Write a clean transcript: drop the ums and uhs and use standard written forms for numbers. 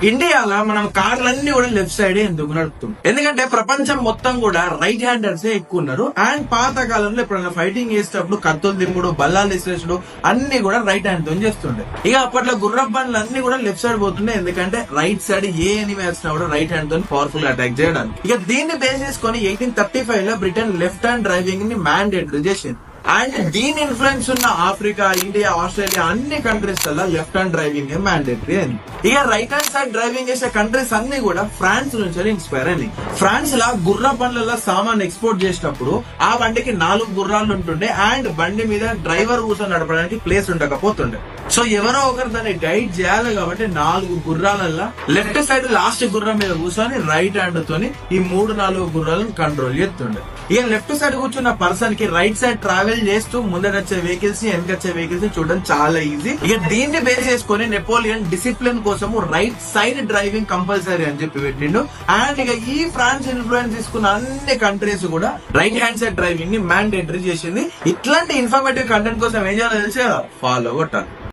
ఇండియాలో మనం కార్లన్నీ కూడా లెఫ్ట్ సైడ్ ఎందుకు నడుపుతాం? ఎందుకంటే ప్రపంచం మొత్తం కూడా రైట్ హ్యాండర్స్ ఎక్కువ ఉన్నారు. అండ్ పాత కాలంలో ఎప్పుడైనా ఫైటింగ్ చేసేటప్పుడు కత్తులు దింపుడు, బల్లాలు ఇసేసుడు అన్ని కూడా రైట్ హ్యాండ్ తో చేస్తుండే. ఇక అప్పట్లో గుర్రపు బండ్లు అన్ని కూడా లెఫ్ట్ సైడ్ పోతుండే, ఎందుకంటే రైట్ సైడ్ ఏ ఎనిమి వచ్చినా కూడా రైట్ హ్యాండ్ తో పవర్ఫుల్ అటాక్ చేయడానికి. ఇక దీన్ని బేస్ చేసుకుని 1835 లో బ్రిటన్ లెఫ్ట్ హ్యాండ్ డ్రైవింగ్ ని మ్యాండేటరీ చేసింది. అండ్ దీని ఇన్ఫ్లుయెన్స్ ఉన్న ఆఫ్రికా, ఇండియా, ఆస్ట్రేలియా అన్ని కంట్రీస్ వల్ల లెఫ్ట్ హ్యాండ్ డ్రైవింగ్ మ్యాండేటరీ అయింది. ఇక రైట్ హ్యాండ్ సైడ్ డ్రైవింగ్ చేసే కంట్రీస్ అన్ని కూడా ఫ్రాన్స్ నుంచి ఇన్స్పైర్ అయింది. ఫ్రాన్స్ లా గుర్ర బండ్లలో సామాన్ ఎక్స్పోర్ట్ చేసినప్పుడు ఆ బండికి 4 గుర్రాలు ఉంటుండే అండ్ బండి మీద డ్రైవర్ కూర్చొని నడపడానికి ప్లేస్ ఉండకపోతుండే. సో ఎవరో ఒకరు దాన్ని గైడ్ చేయాలి కాబట్టి 4 గుర్రాలల్లా లెఫ్ట్ సైడ్ లాస్ట్ గుర్రం మీద కూర్చొని రైట్ హ్యాండ్ తోని ఈ 3-4 గుర్రాలను కంట్రోల్ చేస్తుండే. ఇక లెఫ్ట్ సైడ్ కూర్చున్న పర్సన్ కి రైట్ సైడ్ ట్రావెల్ చేస్తూ ముందరొచ్చే వెహికల్స్ ని, వెనకొచ్చే వెహికల్స్ ని చూడడం చాలా ఈజీ. ఇక దీన్ని బేస్ చేసుకుని నెపోలియన్ డిసిప్లిన్ కోసము రైట్ సైడ్ డ్రైవింగ్ కంపల్సరీ అని చెప్పి పెట్టిండు. అండ్ ఇక ఈ ఫ్రాన్స్ ఇన్ఫ్లుయెన్స్ తీసుకున్న అన్ని కంట్రీస్ కూడా రైట్ హ్యాండ్ సైడ్ డ్రైవింగ్ ని మ్యాండేటరీ చేసింది. ఇట్లాంటి ఇన్ఫర్మేటివ్ కంటెంట్ కోసం ఏం చేయాలో తెలిసి ఫాలో కొట్టాలి.